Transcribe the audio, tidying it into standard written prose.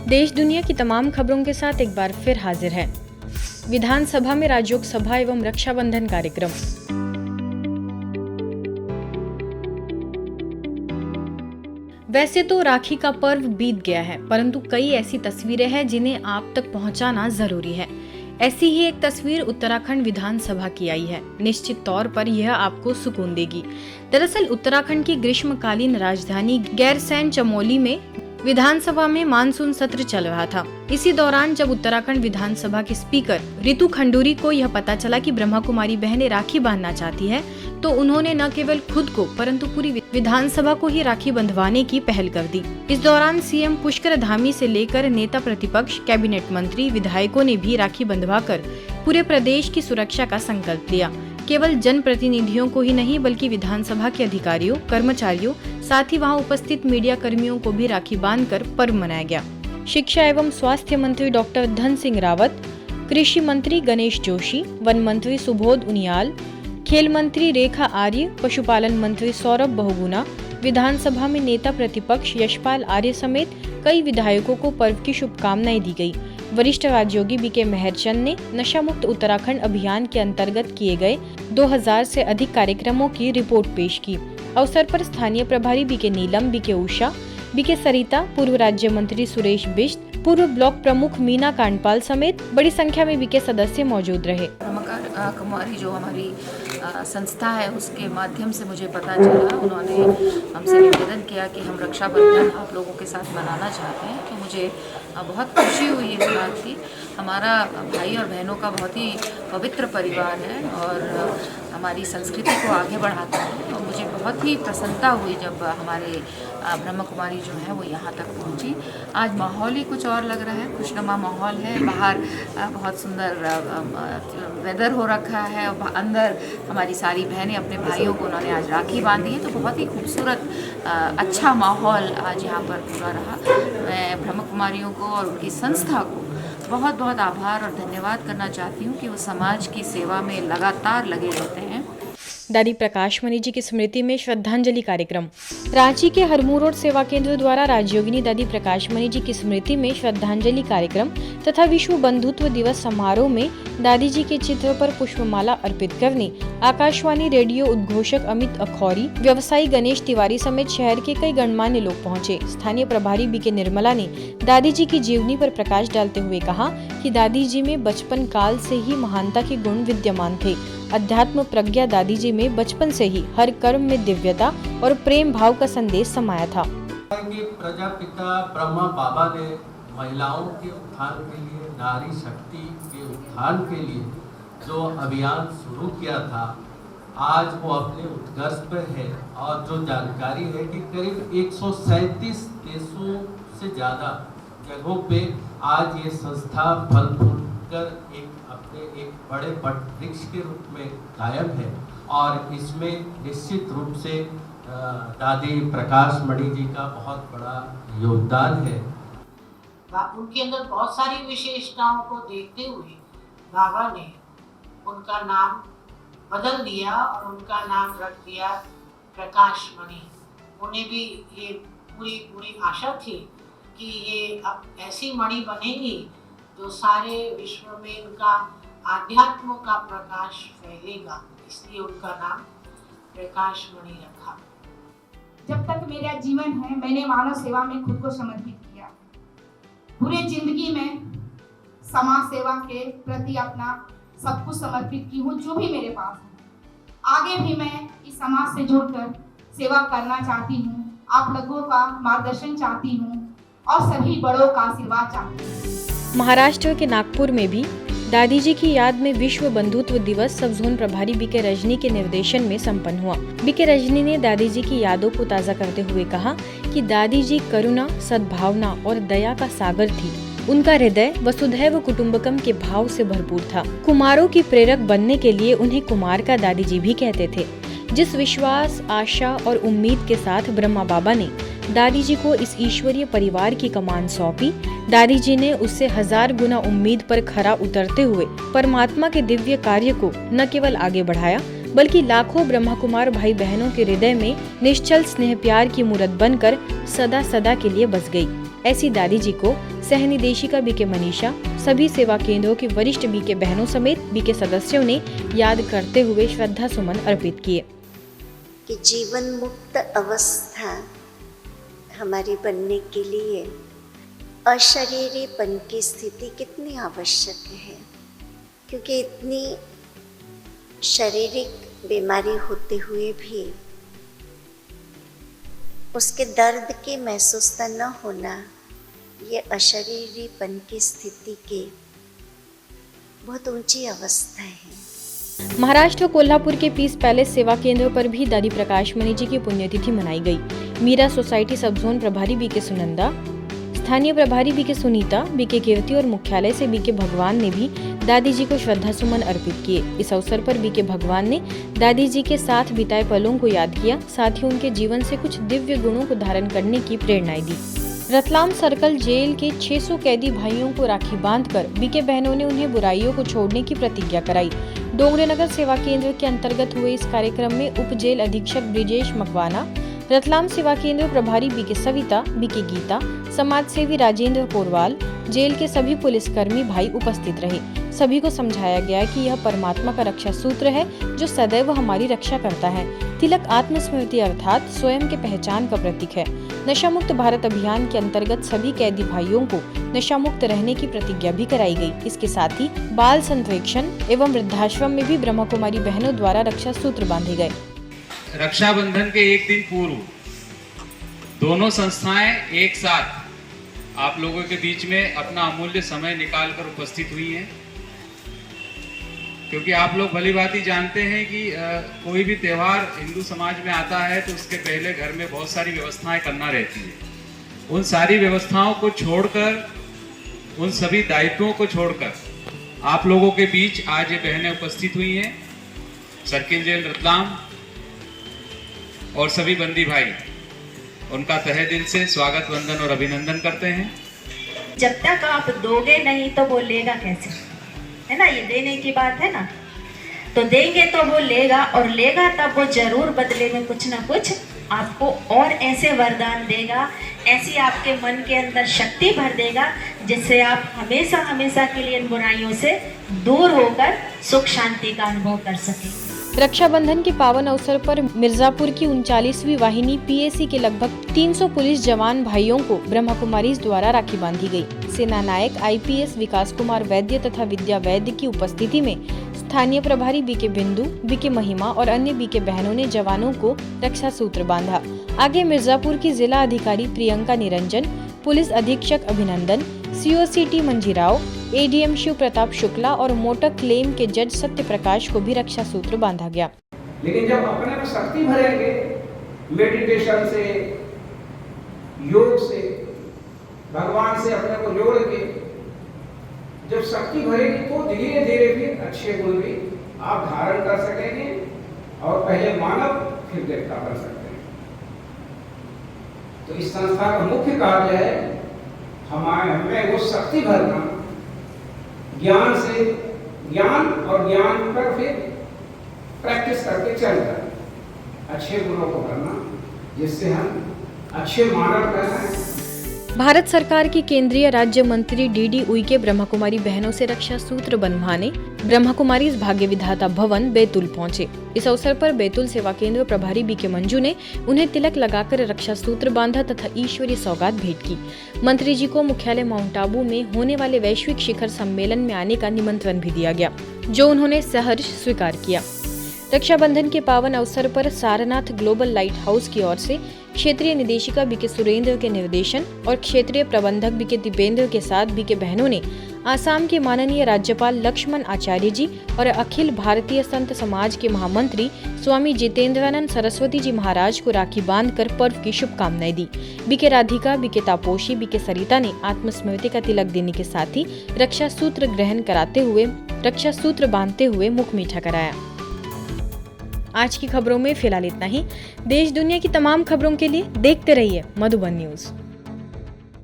देश दुनिया की तमाम खबरों के साथ एक बार फिर हाजिर है विधानसभा में राज्योग सभा एवं रक्षाबंधन कार्यक्रम। वैसे तो राखी का पर्व बीत गया है, परंतु कई ऐसी तस्वीरें हैं जिन्हें आप तक पहुंचाना जरूरी है। ऐसी ही एक तस्वीर उत्तराखंड विधानसभा की आई है। निश्चित तौर पर यह आपको सुकून देगी। दरअसल उत्तराखंड की ग्रीष्मकालीन राजधानी गैरसैंण चमोली में विधानसभा में मानसून सत्र चल रहा था। इसी दौरान जब उत्तराखंड विधानसभा के स्पीकर रितु खंडूरी को यह पता चला कि ब्रह्मा कुमारी बहनें राखी बांधना चाहती है, तो उन्होंने न केवल खुद को परंतु पूरी विधानसभा को ही राखी बंधवाने की पहल कर दी। इस दौरान सीएम पुष्कर धामी से लेकर नेता प्रतिपक्ष, कैबिनेट मंत्री, विधायकों ने भी राखी बंधवाकर पूरे प्रदेश की सुरक्षा का संकल्प लिया। केवल जनप्रतिनिधियों को ही नहीं बल्कि विधानसभा के अधिकारियों, कर्मचारियों, साथ ही वहां उपस्थित मीडिया कर्मियों को भी राखी बांधकर पर्व मनाया गया। शिक्षा एवं स्वास्थ्य मंत्री डॉक्टर धन सिंह रावत, कृषि मंत्री गणेश जोशी, वन मंत्री सुबोध उनियाल, खेल मंत्री रेखा आर्य, पशुपालन मंत्री सौरभ बहुगुणा, विधानसभा में नेता प्रतिपक्ष यशपाल आर्य समेत कई विधायकों को पर्व की शुभकामनाएं दी गई। वरिष्ठ राज्योगी बीके मेहरचंद ने नशा मुक्त उत्तराखंड अभियान के अंतर्गत किए गए 2000 से अधिक कार्यक्रमों की रिपोर्ट पेश की। अवसर पर स्थानीय प्रभारी बीके नीलम, बीके उषा, बीके सरिता, पूर्व राज्य मंत्री सुरेश बिष्ट, पूर्व ब्लॉक प्रमुख मीना कांडपाल समेत बड़ी संख्या में बीके सदस्य मौजूद रहे। ब्रह्मा कुमारी जो हमारी संस्था है उसके माध्यम से मुझे पता चला, उन्होंने हमसे निवेदन किया कि हम रक्षाबंधन आप लोगों के साथ मनाना चाहते हैं। तो मुझे बहुत खुशी हुई इस बात की। हमारा भाई और बहनों का बहुत ही पवित्र परिवार है और हमारी संस्कृति को आगे बढ़ाता है। और मुझे बहुत ही प्रसन्नता हुई जब हमारे ब्रह्मा कुमारी जो है वो यहाँ तक पहुँची। आज माहौल ही कुछ और लग रहा है, खुशनुमा माहौल है। बाहर बहुत सुंदर वेदर हो रखा है और अंदर हमारी सारी बहनें अपने भाइयों को उन्होंने आज राखी बांधी है। तो बहुत ही खूबसूरत अच्छा माहौल आज यहाँ पर पूरा रहा। मैं ब्रह्मा कुमारियों को और उनकी संस्था को बहुत बहुत आभार और धन्यवाद करना चाहती हूँ कि वो समाज की सेवा में लगातार लगे रहते हैं। दादी प्रकाश मणि जी की स्मृति में श्रद्धांजलि कार्यक्रम। रांची के हरमू रोड सेवा केंद्र द्वारा राजयोगिनी दादी प्रकाश मणि जी की स्मृति में श्रद्धांजलि कार्यक्रम तथा विश्व बंधुत्व दिवस समारोह में दादी जी के चित्र पर पुष्पमाला अर्पित करने आकाशवाणी रेडियो उद्घोषक अमित अखौरी, व्यवसायी गणेश तिवारी समेत शहर के कई गणमान्य लोग पहुंचे। स्थानीय प्रभारी बीके निर्मला ने दादी जी की जीवनी पर प्रकाश डालते हुए कहा कि दादी जी में बचपन काल से ही महानता के गुण विद्यमान थे। अध्यात्म प्रज्ञा दादी जी में बचपन से ही हर कर्म में दिव्यता और प्रेम भाव का संदेश समाया था। प्रजापिता ब्रह्मा बाबा ने महिलाओं के उत्थान के लिए, नारी शक्ति के उत्थान के लिए जो अभियान शुरू किया था, आज वो अपने उत्कर्ष पर है। और जो जानकारी है कि करीब 137 देशों से ज्यादा जगहों पे आज ये संस्था फल फूल कर एक बड़े वृक्ष के रूप में कायम है। और इसमें निश्चित रूप से दादी प्रकाश मणि जी का बहुत बड़ा योगदान है। उनके अंदर बहुत सारी विशेषताओं को देखते हुए बाबा ने उनका नाम बदल दिया और उनका नाम रख दिया प्रकाश मणि। उन्हें भी ये पूरी आशा थी कि ये अब ऐसी मणि बनेगी जो सारे विश्व में उनका आध्यात्म का प्रकाश फैलेगा, इसलिए उनका नाम प्रकाश मणि रखा। जब तक मेरा जीवन है मैंने मानव सेवा में खुद को समर्पित किया। पूरी जिंदगी में समाज सेवा के प्रति अपना सब कुछ समर्पित की हूँ जो भी मेरे पास है। आगे भी मैं इस समाज से जुड़कर सेवा करना चाहती हूँ। आप लोगों का मार्गदर्शन चाहती हूँ और सभी बड़ों का आशीर्वाद चाहती हूँ। महाराष्ट्र के नागपुर में भी दादी जी की याद में विश्व बंधुत्व दिवस सब जोन प्रभारी बीके रजनी के निर्देशन में संपन्न हुआ। बीके रजनी ने दादी जी की यादों को ताज़ा करते हुए कहा कि दादी जी करुणा, सद्भावना और दया का सागर थी। उनका हृदय वसुधैव कुटुंबकम के भाव से भरपूर था। कुमारों की प्रेरक बनने के लिए उन्हें कुमार का दादी जी भी कहते थे। जिस विश्वास, आशा और उम्मीद के साथ ब्रह्मा बाबा ने दादी जी को इस ईश्वरीय परिवार की कमान सौंपी, दादी जी ने उससे 1000 गुना उम्मीद पर खरा उतरते हुए परमात्मा के दिव्य कार्य को न केवल आगे बढ़ाया बल्कि लाखों ब्रह्मा कुमार भाई बहनों के हृदय में निश्चल स्नेह प्यार की मूरत बनकर सदा सदा के लिए बस गई। ऐसी दादी जी को सहनिदेशिका बीके मनीषा, सभी सेवा केंद्रों की वरिष्ठ बीके बहनों समेत बीके सदस्यों ने याद करते हुए श्रद्धा सुमन अर्पित किए। कि जीवन मुक्त अवस्था हमारी बनने के लिए अशरीरीपन की स्थिति कितनी आवश्यक है, क्योंकि इतनी शारीरिक बीमारी होते हुए भी उसके दर्द के महसूसता न होना, ये अशरीरीपन की स्थिति की बहुत ऊंची अवस्था है। महाराष्ट्र कोल्हापुर के पीस पैलेस सेवा केंद्र पर भी दादी प्रकाश मणि जी की पुण्यतिथि मनाई गई। मीरा सोसाइटी सब जोन प्रभारी बीके सुनंदा, स्थानीय प्रभारी बीके सुनीता, बीके कीर्ति और मुख्यालय से बीके भगवान ने भी दादी जी को श्रद्धा सुमन अर्पित किए। इस अवसर पर बीके भगवान ने दादी जी के साथ बिताए पलों को याद किया, साथ ही उनके जीवन से कुछ दिव्य गुणों को धारण करने की प्रेरणाएं दी। रतलाम सर्कल जेल के 600 कैदी भाइयों को राखी बांधकर बीके बहनों ने उन्हें बुराइयों को छोड़ने की प्रतिज्ञा कराई। डोंगरेनगर सेवा केंद्र के अंतर्गत हुए इस कार्यक्रम में उप जेल अधीक्षक ब्रिजेश मकवाना, रतलाम सेवा केंद्र प्रभारी बीके सविता, बीके गीता, समाज सेवी राजेंद्र पोरवाल, जेल के सभी पुलिसकर्मी भाई उपस्थित रहे। सभी को समझाया गया कि यह परमात्मा का रक्षा सूत्र है जो सदैव हमारी रक्षा करता है। तिलक आत्मस्मृति अर्थात स्वयं के पहचान का प्रतीक है। नशा मुक्त भारत अभियान के अंतर्गत सभी कैदी भाइयों को नशा मुक्त रहने की प्रतिज्ञा भी कराई गई। इसके साथ ही बाल संरक्षण एवं वृद्धाश्रम में भी ब्रह्मा कुमारी बहनों द्वारा रक्षा सूत्र बांधे गए। रक्षाबंधन के एक दिन पूर्व दोनों संस्थाएं एक साथ आप लोगों के बीच में अपना अमूल्य समय निकालकर उपस्थित हुई हैं, क्योंकि आप लोग भली भांति जानते हैं कि कोई भी त्यौहार हिंदू समाज में आता है तो उसके पहले घर में बहुत सारी व्यवस्थाएं करना रहती है। उन सारी व्यवस्थाओं को छोड़कर, उन सभी दायित्वों को छोड़कर आप लोगों के बीच आज ये बहनें उपस्थित हुई हैं। सर्किल जेल रतलाम और सभी बंदी भाई उनका तहे दिल से स्वागत, वंदन और अभिनंदन करते हैं। जब तक आप दोगे नहीं तो वो लेगा कैसे, है ना, ये देने की बात है ना। तो देंगे तो वो लेगा, और लेगा तब वो जरूर बदले में कुछ ना कुछ आपको और ऐसे वरदान देगा, ऐसी आपके मन के अंदर शक्ति भर देगा जिससे आप हमेशा हमेशा के लिए इन बुराइयों से दूर होकर सुख शांति का अनुभव कर सकें। रक्षाबंधन के पावन अवसर पर मिर्जापुर की 39वीं वाहिनी पीएसी के लगभग 300 पुलिस जवान भाइयों को ब्रह्मा कुमारीज द्वारा राखी बांधी गई। सेना नायक आईपीएस विकास कुमार वैद्य तथा विद्या वैद्य की उपस्थिति में स्थानीय प्रभारी बीके बिंदु, बीके महिमा और अन्य बीके बहनों ने जवानों को रक्षा सूत्र बांधा। आगे मिर्जापुर की जिला अधिकारी प्रियंका निरंजन, पुलिस अधीक्षक अभिनंदन, सीओसीटी मंजीराव, एडीएम शिव प्रताप शुक्ला और मोटर क्लेम के जज सत्य प्रकाश को भी रक्षा सूत्र बांधा गया। लेकिन जब अपने में शक्ति भरेंगे, मेडिटेशन से, योग से, भगवान से अपने को जोड़ के जब शक्ति भरेगी तो धीरे धीरे फिर अच्छे गुण भी आप धारण कर सकेंगे और पहले मानव फिर देवता बन सकते हैं। तो इस संस्था का मुख्य कार्य है हमें वो शक्ति भरना, ज्ञान से, ज्ञान और ज्ञान पर फिर प्रैक्टिस करके चलकर अच्छे गुणों को करना, जिससे हम अच्छे मानव कहलाएं। भारत सरकार की केंद्रीय राज्य मंत्री डीडी उइके ब्रह्मा कुमारी बहनों से रक्षा सूत्र बंधवाने ब्रह्मा कुमारी भाग्य विधाता भवन बैतूल पहुंचे। इस अवसर पर बैतूल सेवा केंद्र प्रभारी बीके मंजू ने उन्हें तिलक लगाकर रक्षा सूत्र बांधा तथा ईश्वरीय सौगात भेंट की। मंत्री जी को मुख्यालय माउंट आबू में होने वाले वैश्विक शिखर सम्मेलन में आने का निमंत्रण भी दिया गया, जो उन्होंने सहर्ष स्वीकार किया। रक्षाबंधन के पावन अवसर पर सारनाथ ग्लोबल लाइट हाउस की ओर से क्षेत्रीय निदेशिका बीके सुरेंद्र के निर्देशन और क्षेत्रीय प्रबंधक बीके दीपेंद्र के साथ बीके बहनों ने आसाम के माननीय राज्यपाल लक्ष्मण आचार्य जी और अखिल भारतीय संत समाज के महामंत्री स्वामी जितेंद्रानंद सरस्वती जी महाराज को राखी बांधकर पर्व की शुभकामनाएं दी। बीके राधिका, बीके तापोशी, बीके सरिता ने आत्मस्मृति का तिलक देने के साथ ही रक्षा सूत्र ग्रहण कराते हुए रक्षा सूत्र बांधते हुए मुख मीठा कराया। आज की खबरों में फिलहाल इतना ही। देश दुनिया की तमाम खबरों के लिए देखते रहिए मधुबन न्यूज।